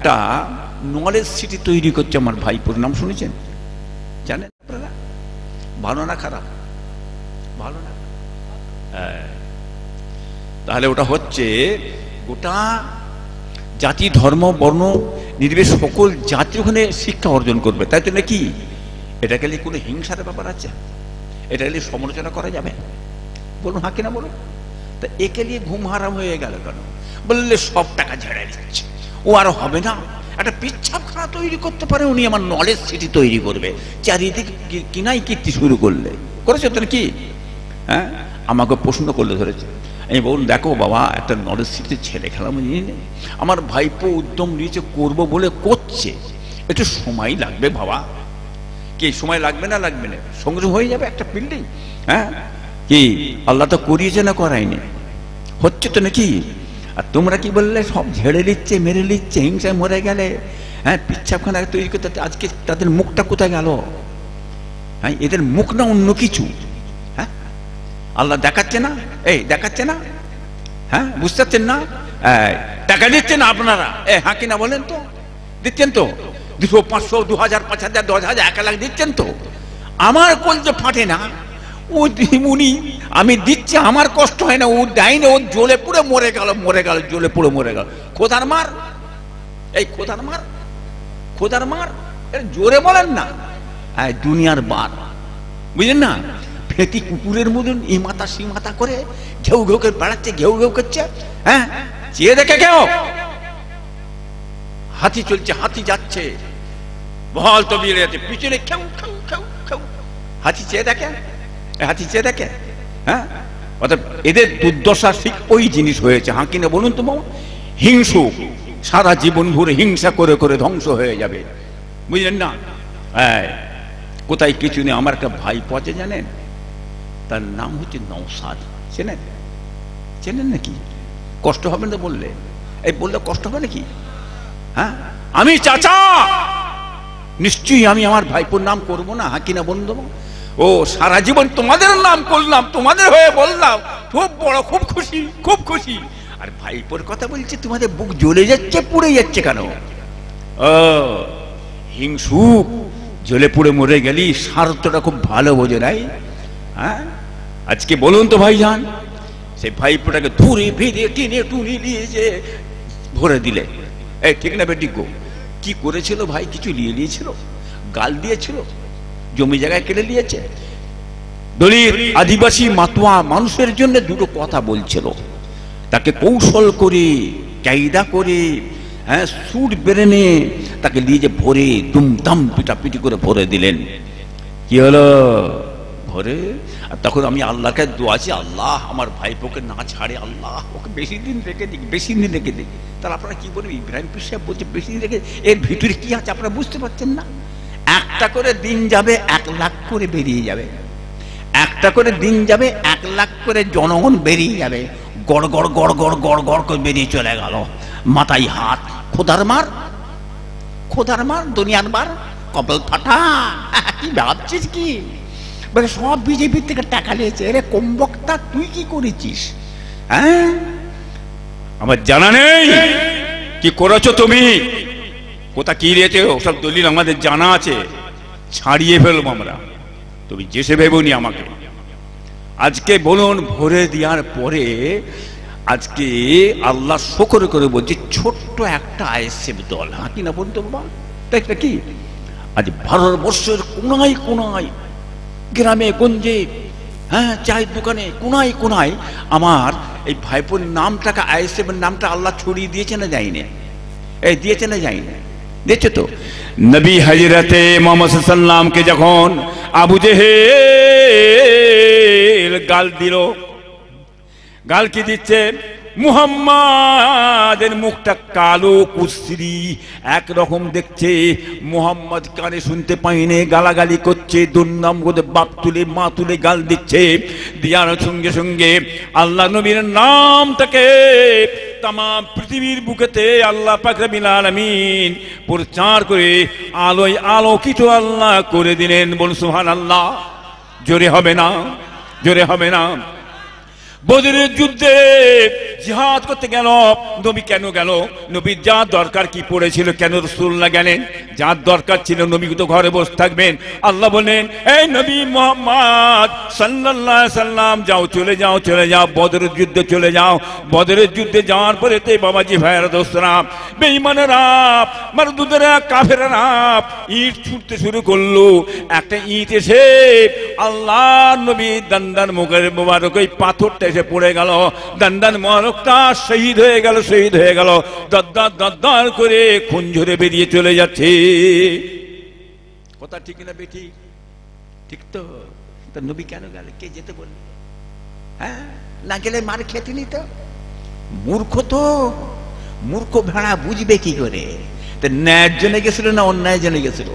একটা knowledge city তৈরি করছে আমার ভাইপোর, নাম শুনেছেন? জানেন আপনারা? ভালো না খারাপ? ভালো না? তাহলে ওটা হচ্ছে গোটা জাতি ধর্ম বর্ণ নির্বিশেষে সকল জাতি ওখানে শিক্ষা অর্জন করবে। তাই তো নাকি? এটা গেলে কোনো হিংসার ব্যাপার আছে? এটা গেলে সমালোচনা করা যাবে? বলুন হ্যাঁ কিনা বলুন। তা একে নিয়ে ঘুম হারাম হয়ে গেল কেন? বললে সব টাকা ঝেড়ে দিচ্ছে, ও আর হবে না। একটা পিচ্ছাপখানা তৈরি করতে পারে উনি, আমার নলেজ সিটি তৈরি করবে। চারিদিকে কিনাই কীর্তি শুরু করলে করেছে তো নাকি? হ্যাঁ, আমাকে প্রশ্ন করলে ধরেছে। আমি বলুন দেখো বাবা, একটা নলেজ সিটিতে ছেলে খেলা নিয়ে নেই, আমার ভাইপো উদ্যম নিয়েছে করবো বলে করছে, একটু সময় লাগবে বাবা। কি সময় লাগবে না? লাগবে না, সংগ্রহ হয়ে যাবে একটা বিল্ডিং। হ্যাঁ, কি আল্লাহ তো করিয়েছে না করায়নি? হচ্ছে তো নাকি? আর তোমরা কি বললে সব ঝেড়ে নিচ্ছে, মেরে নিচ্ছে, হিংসায় মরে গেলে। হ্যাঁ, পিচ্ছাপখানা তৈরি করতে, আজকে তাদের মুখটা কোথায় গেল? হ্যাঁ, এদের মুখ না অন্য কিছু। হ্যাঁ, আল্লাহ দেখাচ্ছে না? এই দেখাচ্ছে না? হ্যাঁ, বুঝতে পারছেন না? টাকা দিচ্ছেন আপনারা, হ্যাঁ কিনা বলেন তো? দিচ্ছেন তো? 200, 500, 2000, 5000, 10,000, 1 লাখ দিচ্ছেন তো? আমার কোন যে ফাটে না, ও উনি আমি দিচ্ছি, আমার কষ্ট হয় না, ও দেয়নি, ও জ্বলে পুড়ে মরে গেল, মরে গেল, জ্বলে পুড়ে মরে গেল। খোদার মার, এই খোদার মার, খোদার মার, জোরে বলেন না। হ্যাঁ, দুনিয়ার বার, বুঝলেন না? ফেটি কুকুরের মতন ই মাথা সি মাথা করে ঘেউ ঘেউ করে বেড়াচ্ছে, ঘেউ ঘেউ করছে। হ্যাঁ, চেয়ে দেখে কেউ? হাতি চলছে, হাতি যাচ্ছে, বল তো বিয়ে যাচ্ছে, পিছনে খেউ খেউ খেউ খেউ। হাতি চেয়ে দেখে, হাতি চেয়ে দেখে। হ্যাঁ, অর্থাৎ এদের দুর্দশা ঠিক ওই জিনিস হয়েছে। হ্যাঁ কিনা বলুন তো? হিংসুক, সারা জীবন ভরে হিংসা করে করে ধ্বংস হয়ে যাবে, বুঝলেন না? হ্যাঁ, কোথায় কিছু নেই। আমার একটা ভাই পচে, জানেন? তার নাম হচ্ছে নওশাদ। চেনেন? চেনেন নাকি? কষ্ট হবে না বললে? এই বললে কষ্ট হবে নাকি? হ্যাঁ, আমি চাচা নিশ্চয়ই আমি আমার ভাইপোর নাম করবো না। হ্যাঁ কিনা বন্ধু? ও সারা জীবন তোমাদের নাম করলাম, তোমাদের হয়ে বললাম, খুব বড়, খুব খুশি, খুব খুশি। আর ভাইপোর কথা বলছে, তোমাদের বুক জ্বলে যাচ্ছে, পুড়ে যাচ্ছে কেন? ও হিংসুক, জ্বলে পুড়ে মরে গেলি, স্বার্থটা খুব ভালো বোঝে নাই। হ্যাঁ, আজকে বলুন তো ভাইজান, সেই ভাইপোটাকে ধরে ভেদে টেনে টুনি নিয়েছে, ভরে দিলে। এই ঠিক না বেটি গো? কি করেছিল ভাই? কিছু নিয়ে নিয়েছিল? গাল দিয়েছিল? জমি জায়গায় কেড়ে নিয়েছে? দলিত আদিবাসী মাতোয়া মানুষের জন্য দুটো কথা বলছিল, তাকে কৌশল করে, কায়দা করে, হ্যাঁ, সুর বেরেনে তাকে নিয়ে যে ভরে দুমদাম পিটাপিটি করে ভরে দিলেন। কি হলো? ভরে। আর তখন আমি আল্লাহকে দোয়াছি, আল্লাহ আমার ভাইপোকে না ছাড়ে, আল্লাহ ওকে বেশি দিন রেখে দিই, বেশি দিন রেখে দিই। তাহলে আপনারা কি বলবেন? ইব্রাহিম পীর সাহেব বলছে বেশি দিন রেখে, এর ভিতরে কি আছে আপনারা বুঝতে পারছেন না? একটা করে দিন যাবে, 1 লাখ করে বেরিয়ে যাবে। একটা করে দিন যাবে, 1 লাখ করে জনগণ বেরিয়ে যাবে। গড় গড় গড় গড় গড় গড় করে বেরিয়ে চলে গেল, মাথায় হাত। খোদার মার, খোদার মার, দুনিয়ার মার, কপাল ফাটা। কি ভাবছিস কি? বলে সব বিজেপির থেকে টাকা নিয়েছে। এরে কমবক্তা, তুই কি করেছিস? হ্যাঁ, আমার জানা নেই কি করেছো তুমি, কোথা কি নিয়েছে, ওসব দলিল আমাদের জানা আছে, ছাড়িয়ে ফেলবো আমরা। তুমি যেসে ভেবনি আমাকে। আজকে বলুন, ভরে দেওয়ার পরে আজকে আল্লাহ শুকর করে বলছি, ছোট্ট একটা আইএসএফ দল। হ্যাঁ কিনা বলতো বাবা? তাই কি আজ ভারতবর্ষের কোনায় কোনায়, গ্রামে গঞ্জে, হ্যাঁ, চায়ের দোকানে, কোনায় কোনায় আমার এই ভাইপোর নামটাকে, আইএসএফ এর নামটা আল্লাহ ছড়িয়ে দিয়েছে না যায়নি? এই দিয়েছে না যায়নি? দেখছো তো, নবী হযরতে মুহাম্মদ সাল্লাল্লাহু আলাইহি ওয়াসাল্লামকে যখন আবু জেহেল গাল দিল, গাল কি দিচ্ছে? মুহাম্মাদের মুখটা কালো কুশ্রী একরকম দেখছে। মুহাম্মদ কানে শুনতে পাইনে, গালাগালি করছে, দুর্নাম করে বাপ তুলে মা তুলে গাল দিচ্ছে। দিয়ার সঙ্গে সঙ্গে আল্লাহ নবীর নামটাকে তাম পৃথিবীর বুকেতে আল্লাহ পাক রব্বুল আলামিন প্রচার করে আলোয় আলোকিত আল্লাহ করে দিলেন। বল সুবহানাল্লাহ। জোরে হবে না? জোরে হবে না? বদরের যুদ্ধে জিহাদ করতে গেল। নবী কেন গেল? নবীর যা দরকার কি পড়েছিল, কেন রাসূলুল্লাহ গেলেন? যার দরকার ছিল নবী তো ঘরে বসে থাকবেন। আল্লাহ বলেন, এই নবী মুহাম্মদ সাল্লাল্লাহু আলাইহি সাল্লাম, যাও, চলে যাও, চলে যাও, বদরের যুদ্ধে চলে যাও। বদরের যুদ্ধে যাওয়ার পরে তে বাবাজি ভাইয়েরা দোস্তরা, বেঈমানেরা, মারদুদেরা, কাফেরেরা ইট ছুটতে শুরু করলো। একটা ইট এসে আল্লাহর নবী দান্দার মুখের মোবারক ওই পাথরটা এসে পড়ে গেল। দান্দার মোবারকটা শহীদ হয়ে গেল, শহীদ হয়ে গেল। দদ্দার দদ্দার করে খুন ঝরে বেরিয়ে চলে যাচ্ছে। কথা ঠিক না বেটি? ঠিক তো? তা নবী কেন গেল? কে যেতে বলল? হ্যাঁ, না গেলে মার খেতে নিত। মূর্খ তো, মূর্খ ভেড়া বুঝবে কি করে? তা ন্যায়ের জন্য গেছিল না অন্যায়ের জন্য গেছিল?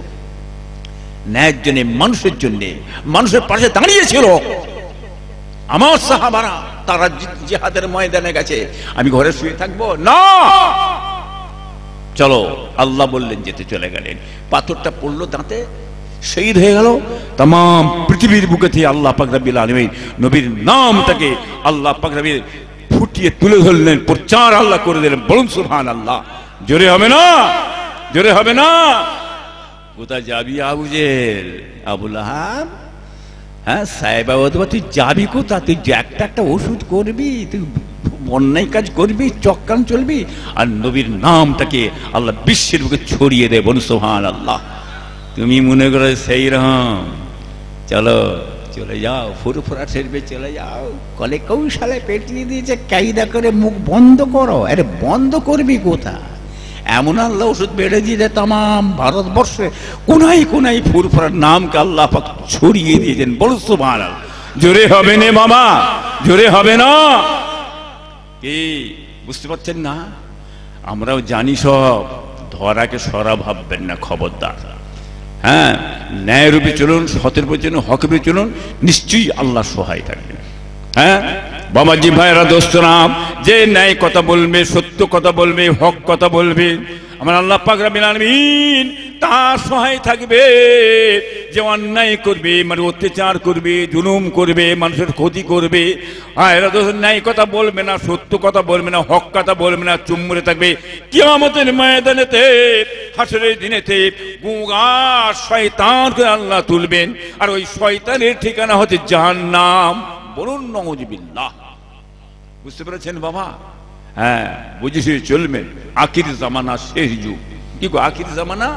ন্যায়ের জন্য, মানুষের জন্য, মানুষের পাশে দাঁড়িয়েছিল। আমার সাহাবারা তারা জিহাদের ময়দানে গেছে, আমি ঘরে শুয়ে থাকবো না। চলো, আল্লাহ বললেন যেতে, চলে গেলেন। পাথরটা পড়লো দাঁতে, শহীদ হয়ে গেল। তাম পৃথিবীর বুকে থেকে আল্লাহ পাক রব্বুল আলামিন নবীর নামটাকে আল্লাহ পাক রব্বুল ফুটিয়ে তুলে ধরলেন, প্রচার আল্লাহ করে দিলেন। বলুন সুবহানাল্লাহ। জোরে হবে না? জোরে হবে না? কোথায় যাবি আবু জেহেল, আবু লাহাব? হ্যাঁ সাহেবা, তুই যাবি কোথা? তুই যে একটা ওষুধ করবি, তুই অন্যায় কাজ করবি, চক্রান্ত চলবি, আর নবীর নামটাকে আল্লাহ বিশ্বের বুকে ছড়িয়ে দেয়। বলুন সুবহানাল্লাহ। তুমি মনে করো সেই রকম, চলো চলে যাও, ফুরফুরা ছেড়বে, চলে যাও। কলে কৌশলে পেটিয়ে দিয়েছে, কায়দা করে মুখ বন্ধ করো। আরে বন্ধ করবি কোথা? এমন আল্লাহ ওষুধ বেড়ে দিয়ে তাম ভারতবর্ষে কোনায় কোনায় ফুরফুরার নামকে আল্লাহ পাক ছড়িয়ে দিয়েছেন। বলো সুবহানাল্লাহ। জোরে হবে না বাবা? জোরে হবে না? কি বুঝতে পারছেন না? আমরাও জানি সব, ধরাকে সরা ভাববেন না, খবরদার। হ্যাঁ, ন্যায়রূপে চলুন, সতের জন্য হকরূপে চলুন, নিশ্চয়ই আল্লাহ সহায় থাকবেন। হ্যাঁ বাবাজি ভাইরা দোস্তরা, যে ন্যায় কথা বলবে, সত্য কথা বলবে, হক কথা বলবে, আমার আল্লাহ পাক রব্বুল আলামিন তার সহায় থাকবে। যে অন্যায় করবে, মানে অত্যাচার করবে, জুলুম করবে, মানুষের ক্ষতি করবে, এরা তো ন্যায় কথা বলবে না, সত্য কথা বলবে না, হক কথা বলবে না, চুপ মেরে থাকবে। কিয়ামতের ময়দানেতে, হাসরের দিনেতে গুনাহগার শয়তানকে আল্লাহ তুলবেন, আর ওই শয়তানের ঠিকানা হচ্ছে জাহান্নাম। বলুন নাউযুবিল্লাহ। বুঝতে পেরেছেন বাবা? হ্যাঁ, বুঝেছি, চলবেন। আখির জামানা, শেষ যুগ। কি গো, আখির জামানা,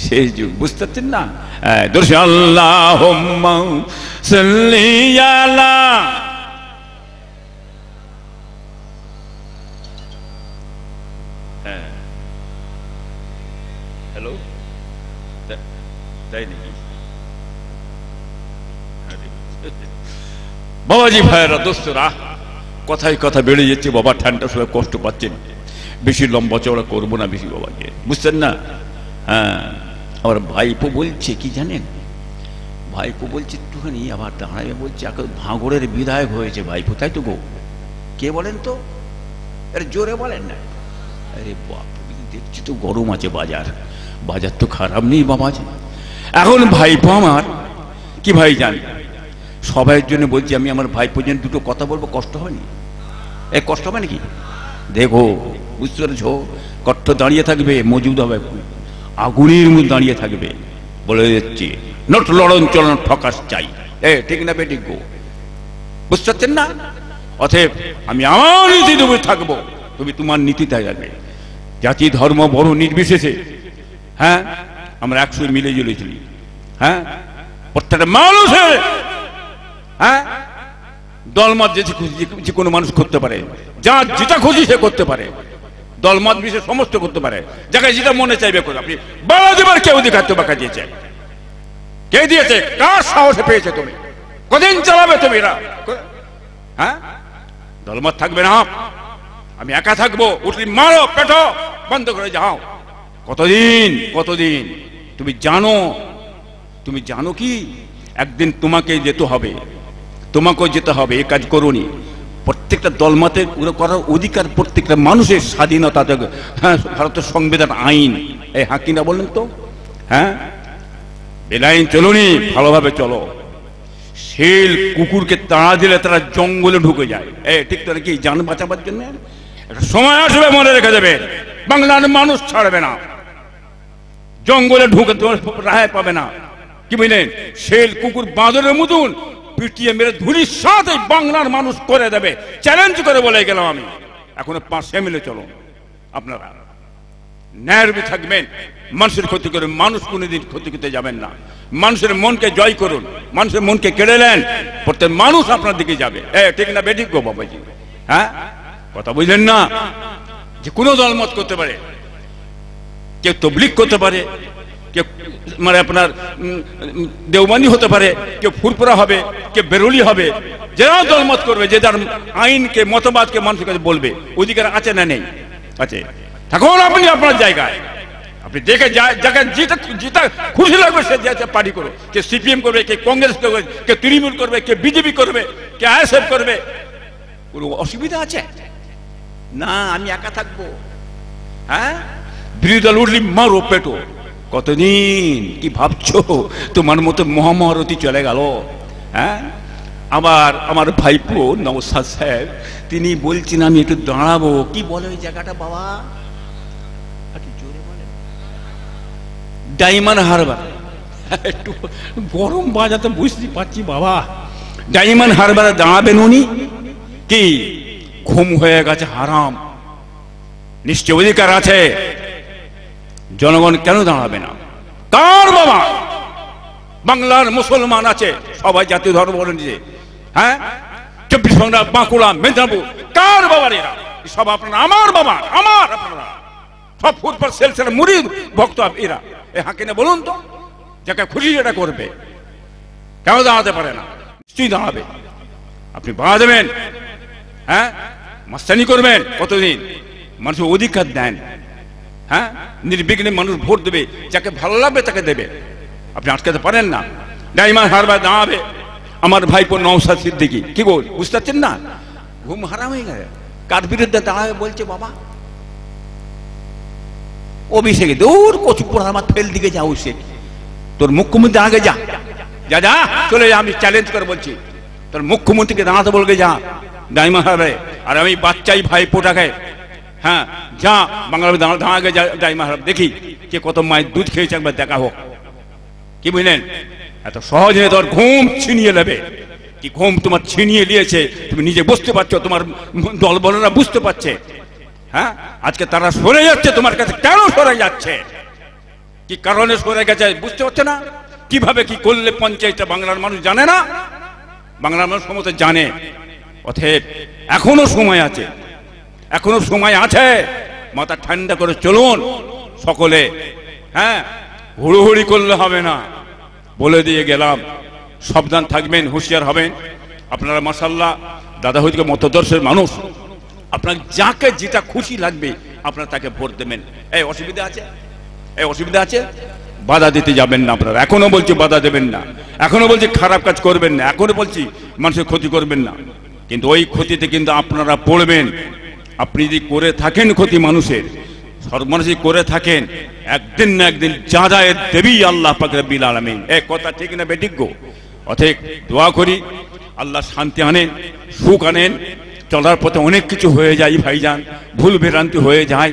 শেষ যুগ। বুঝতে পারছেন না? দর্শক আল্লাহুম্মা সাল্লি আলা, হ্যাঁ, হ্যালো, তাই নাকি? বাবাজি ভাইয়েরা দোস্তরা, কথায় কথা বেড়ে যাচ্ছে বাবা। ঠান্ডার সময় কষ্ট পাচ্ছেন, বেশি লম্বা চওড়া করবো না বেশি বাবাকে, বুঝছেন না? হ্যাঁ, আবার ভাইপো বলছে কি জানেন? ভাইপো বলছে একটুখানি আবার দাঁড়াবে, বলছে ভাঙড়ের বিধায়ক হয়েছে ভাইপো, তাই তো গো? কে বলেন তো? আরে জোরে বলেন না। আরে বাপ, দেখছি তো গরম আছে বাজার, বাজার তো খারাপ নেই বাবা। এখন ভাইপো আমার কি ভাই জান, সবাইয়ের জন্য বলছি আমি, আমার ভাইপো যেন দুটো কথা বলবো, কষ্ট হয়নি? এ কষ্ট হবে নাকি? দেখো, বুঝতে পেরেছ? কষ্ট দাঁড়িয়ে থাকবে, মজুদ হবে, আগুনের মধ্যে দাঁড়িয়ে থাকবে। বলে যাচ্ছি, নট লড়ন চলন ঠকাস চাই। ঠিক না বেটি গো? বুঝতে পারছেন না? অতএব আমি আমার নীতি ডুবে থাকবো, তুমি তোমার নীতিতে যাবে। জাতি ধর্ম বড় নির্বিশেষে, হ্যাঁ, আমরা একসঙ্গে মিলে জুলে চলি। হ্যাঁ, প্রত্যেকটা মানুষের, হ্যাঁ, দলমত যে কোনো মানুষ করতে পারে, যার যেটা খুশি সে করতে পারে, দলমত বিশেষ সমস্ত করতে পারে, যাকে যেটা মনে চাইবে করে। আপনি বাড়া দেবার কে অধিকার তোমাকে দিয়েছে? কে দিয়েছে? কার সাহসে পেয়েছে তুমি? কদিন চালাবে তুমি এরা? হ্যাঁ, দলমত থাকবে না, আমি একা থাকবো, উঠলি মারো, পেটো, বন্ধ করে যাও। কতদিন কতদিন? তুমি জানো কি একদিন তোমাকে যেতে হবে, তোমাকেও যেতে হবে। এই কাজ করুনি। প্রত্যেকটা দলমতের করার অধিকার প্রত্যেকটা মানুষের, স্বাধীনতা। হ্যাঁ, ভারতের সংবিধান, আইন। এই হাকিনা বলেন তো, হ্যাঁ, বেলাইন চলুনি, ভালোভাবে চলো। শেল কুকুরকে তাড়া দিলে তারা জঙ্গলে ঢুকে যায়, ঠিক তো নাকি? জান বাঁচাবার জন্য একটা সময় আসবে, মনে রেখে দেবে, বাংলার মানুষ ছাড়বে না, জঙ্গলে ঢুকে তোমার রায় পাবে না। কি বুঝলেন? শেল কুকুর বাঁদরের মতন পিটিয়ে মেরে ধুলির সাথে বাংলার মানুষ করে দেবে, চ্যালেঞ্জ করে বলে গেলাম আমি। এখনো পাশে মিলে চলো, আপনারা ন্যায়বি থাকবেন, মানুষের ক্ষতি করবেন, মানুষ কোনোদিন ক্ষতি করতে যাবেন না। মানুষের মনকে জয় করুন, মানুষের মনকে কেড়ে নেন, প্রত্যেক মানুষ আপনার দিকে যাবে। ঠিক না বেঠিক গো বাবাজি? হ্যাঁ, কথা বুঝলেন না? যে কোনো দল মত করতে পারে, কেউ তবলিগ করতে পারে, কেউ মানে আপনার দেওবানি হতে পারে, কেউ ফুরফুরা হবে, কেউ বেরোলি হবে, যারা দল মত করবে, যে যার আইনকে মতবাদকে মানুষের কাছে বলবে, অধিকার আছে না নেই? আছে। তখন আপনি আপনার জায়গায় আপনি দেখে যাকে যেটা খুশি লাগবে সে পার্টি করো, কে সিপিএম করবে, কে কংগ্রেস করবে, কে তৃণমূল করবে, কে বিজেপি করবে, কে আইএসএফ করবে, কোনো অসুবিধা আছে না? আমি একা থাকবো? হ্যাঁ, বিরোধী দল উঠলি মারো পেটো। কতদিন কি ভাবছো? তোমার মতো মহামহারতী চলে গেল। হ্যাঁ, আবার আমার ভাইপো নওশাদ সাহেব তিনি বলছেন আমি একটু দাঁড়াবো। কি বলে ওই জায়গাটা বাবা? ডায়মন্ড হারবার। একটু গরম বাজাতে বুঝতে পারছি বাবা। ডায়মন্ড হারবারে দাঁড়াবেন উনি? কি ঘুম হয়ে গেছে হারাম, নিশ্চয় অধিকার আছে। জনগণ কেন দাঁড়াবে না? কার বাবা? বাংলার মুসলমান আছে, সবাই জাতীয় ধর্ম বলেন যে, হ্যাঁ, 24 পরগনা, বাঁকুড়া, মেদিনীপুর, কার বাবা এরা? সব আপনারা আমার বাবা, আমার আপনারা সব ফুটবল সেলসের মুরিদ ভক্ত এরা। হাঁকে না বলুন তো, যাকে খুশি সেটা করবে, কেন দাঁড়াতে পারে না? নিশ্চয়ই দাঁড়াবে। আপনি বাধা দেবেন, হ্যাঁ, মাস্তানি করবেন, কতদিন? মানুষের অধিকার দেন, হ্যাঁ, নির্বিঘ্নে মানুষ ভোট দেবে, যাকে ভালো লাগবে তাকে দেবে, আপনি আটকাতে পারেন না। ডায়মন্ড হারবার দাঁড়াবে আমার ভাইপো নওশাদ সিদ্দিকী। কি বল, বুঝতে পারছেন না? ঘুম হারাম হয়ে গেছে। কার বিরুদ্ধে দাঁড়াবে বলছে বাবা? অভিষেকে দূর কচু পোড়া আমার ফেল দিকে যাও, সে তোর মুখ্যমন্ত্রী আগে যা, যা যা চলে যা, আমি চ্যালেঞ্জ করে বলছি, তোর মুখ্যমন্ত্রীকে দাঁড়াতে বলবে যা ডায়মন্ড হারবারে। আর আমি বাচ্চাই ভাইপোটাকে, হ্যাঁ, যা বাংলাদেশ দাঁড়াগে যা ডায়মন্ড হারবার, দেখি কে কত মায়ের দুধ খেয়েছে, একবার দেখা হোক। কি বুঝলেন? এত সহজে তোর ঘুম ছিনিয়ে নেবে। কি ঘুম তোমার ছিনিয়ে নিয়েছে তুমি নিজে বুঝতে পারছো, তোমার দলবলরা বুঝতে পারছে। হ্যাঁ, আজকে তারা সরে যাচ্ছে তোমার কাছে। কেন সরে যাচ্ছে? কি কারণে সরে গেছে বুঝতে পারছে না? কিভাবে কি করলে পঞ্চায়েতটা বাংলার মানুষ জানে না? বাংলার মানুষ সমস্ত জানে। অতএব এখনো সময় আছে, এখনো সময় আছে, মাথা ঠান্ডা করে চলুন সকলে। হ্যাঁ, হুড়োহুড়ি করলে হবে না, বলে দিয়ে গেলাম। সাবধান থাকবেন, হুঁশিয়ার হবেন। আপনারা মাশাআল্লাহ দাদা হইতে মতদর্শের মানুষ, আপনার যাকে যেটা খুশি লাগবে আপনারা তাকে ভোট দেবেন। এই অসুবিধা আছে? এই অসুবিধা আছে? বাধা দিতে যাবেন না আপনারা। এখনো বলছি বাধা দেবেন না, এখনো বলছি খারাপ কাজ করবেন না, এখনো বলছি মানুষের ক্ষতি করবেন না। কিন্তু ওই ক্ষতিতে কিন্তু আপনারা পড়বেন। আপনি যদি করে থাকেন ক্ষতি মানুষের, সর্বমানুষ করে থাকেন, একদিন না একদিন যাজায় দেবী আল্লাহ পাক রব্বুল আলামিন। এই কথা ঠিক না বেঠিক গো? অতএব দোয়া করি আল্লাহ শান্তি আনেন, সুখ আনেন। চলার পথে অনেক কিছু হয়ে যায় ভাইজান, ভুল ভ্রান্তি হয়ে যায়।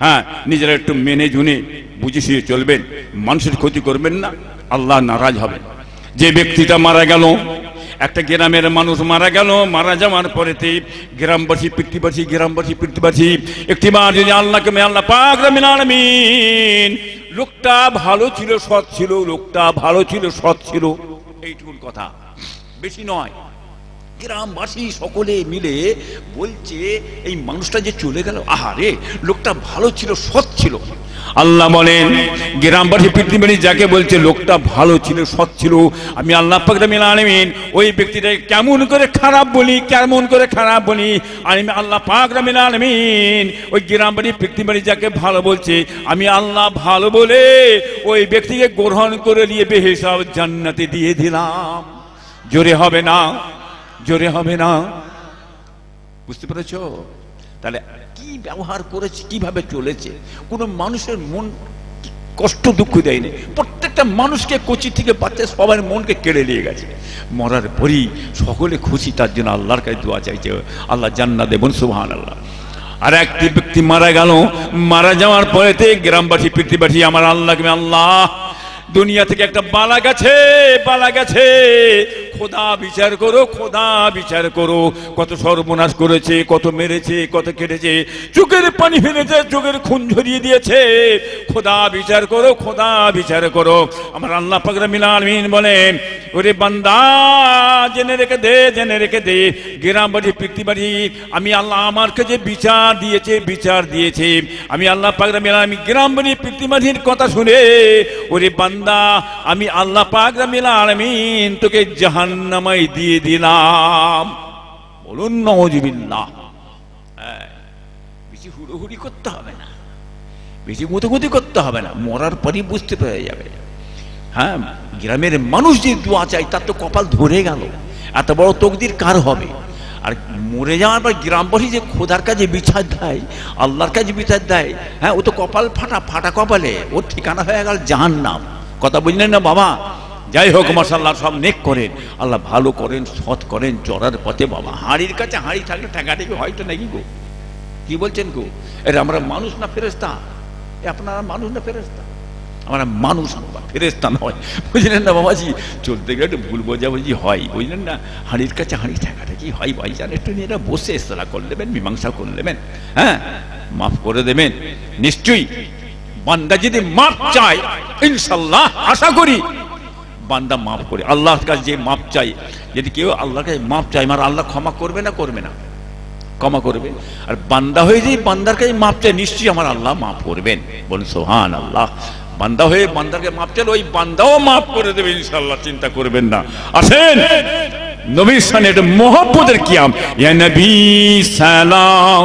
হ্যাঁ, নিজেরা একটু মেনে জুনে বুঝে শুয়ে চলবেন, মানুষের ক্ষতি করবেন না, আল্লাহ নারাজ হবেন। যে ব্যক্তিটা মারা গেল, একটা গ্রামের মানুষ মারা গেল, মারা যাওয়ার পরেতে গ্রামবাসী পৃথিবীবাসী একটিবার যদি আল্লাহকে আল্লাহ পাক রব্বুল আলামিন, লোকটা ভালো ছিল, সৎ ছিল, লোকটা ভালো ছিল, সৎ ছিল, এইটুকুন কথা, বেশি নয়। গ্রামবাসী সকলে মিলে বলছে এই মানুষটা যে চলে গেল, আহারে লোকটা ভালো ছিল, সৎ ছিল। আল্লাহ বলেন গ্রামবাসী পৃথিবী যাকে বলছে লোকটা ভালো ছিল, সৎ ছিল, আমি আল্লাহ পাক রব্বুল আলামিন ওই ব্যক্তিটাকে কেমন করে খারাপ বলি, কেমন করে খারাপ বলি। আমি আল্লাহ পাক রব্বুল আলামিন ওই গ্রামবাসী পৃথিবী যাকে ভালো বলছে, আমি আল্লাহ ভালো বলে ওই ব্যক্তিকে গ্রহণ করে নিয়ে বেহেশত জান্নাতে দিয়ে দিলাম। জোরে হবে না? জোরে হবে না? বুঝতে পেরেছ? তাহলে কি ব্যবহার করেছে, কিভাবে চলেছে, কোন মানুষের মন কষ্ট দুঃখ দেয়নি। প্রত্যেক প্রত্যেকটা মানুষকে কচি থেকে বাচ্চা সবার মনকে কেড়ে নিয়ে গেছে। মরার পরই সকলে খুশি, তার জন্য আল্লাহর কাছে দোয়া চাইছে, আল্লাহ জান্নাত দেবেন, সুবহানাল্লাহ। আর একটি ব্যক্তি মারা গেল, মারা যাওয়ার পরেতে গ্রামবাসী পৃথিবীবাসী আমার আল্লাহকে, আল্লাহ দুনিয়া থেকে একটা বালা গেছে, খোদা বিচার করো, খোদা বিচার করো, কত সর্বনাশ করেছে, কত মেরেছে, কত কেটেছে, চোখের পানি ফেলেছে, চোখের খুন ঝরিয়ে দিয়েছে, খোদা বিচার করো, খোদা বিচার করো। আমার আল্লাহ পাক রব্বুল আলামিন বলেন, ওরে বান্দা জেনে রেখে দে গ্রামবাসী পৃথিবীবাসী আমি আল্লাহ আমার কাছে বিচার দিয়েছে আমি আল্লাহ পাক রব্বুল আলামিন গ্রামবাসী পৃথিবীবাসীর কথা শুনে, ওরে বান্দা আমি আল্লাহ পাক রব্বুল আলামিন তোকে জাহান্নামে দিয়ে দিলাম। বলুন নাউযুবিল্লাহ। বেশি হুড়োহুড়ি করতে হবে না, বেশি গুঁতোগুঁতি করতে হবে না, মরার পরই বুঝতে পেরে যাবে। হ্যাঁ, গ্রামের মানুষ যে দোয়া চাই তার তো কপাল ধরে গেল, এত বড় তকদির কার হবে? আর মরে যাওয়ার পর গ্রামবাসী যে খোদার কাছে বিচার দেয়, আল্লাহর কাছে বিচার দেয়, হ্যাঁ ও তো কপাল ফাটা কপালে, ওর ঠিকানা হয়ে গেল জাহান্নাম। কথা বুঝলেন না বাবা? যাই হোক, মাশাআল্লাহ সব নেক করেন, আল্লাহ ভালো করেন, সৎ করেন, চড়ার পথে বাবা। হাঁড়ির কাছে হাঁড়ি থাকলে ঠেকাঠেকি হয়তো নাকি গো? কি বলছেন গো? এটা আমরা মানুষ না ফেরেশতা? আপনারা মানুষ না ফেরেশতা? আমরা মানুষ, ফেরেশতা নয়, বুঝলেন না বাবাজি? চলতে গেলে একটু ভুল বোঝাবুঝি হয়, বুঝলেন না? হাঁড়ির কাছে হাঁড়ি ঠেকাঠেকি হয়, ভাইজান একটু নিয়ে বসে ইসলাহ করে নেবেন, মীমাংসা করে নেবেন, হ্যাঁ মাফ করে দেবেন। নিশ্চয়ই বান্দা যদি মাফ চায়, ইনশাআল্লাহ আশা করি বান্দা মাফ করে, আল্লাহর কাছে যে মাফ চাই, যদি কেউ আল্লাহর কাছে মাফ চায়, আমার আল্লাহ ক্ষমা করবে না? করবে না, ক্ষমা করবে। আর বান্দা হয়ে যে বান্দার কাছে মাফ চায়, নিশ্চয়ই আমার আল্লাহ মাফ করবেন। বলুন সুবহানাল্লাহ। বান্দা হয়ে বান্দাকে মাফ চাইলে ওই বান্দাও মাফ করে দেবে ইনশাআল্লাহ, চিন্তা করবেন না। আসেন নবীর সামনে একটা মহব্বতের কিয়াম, ইয়া নবী সালাম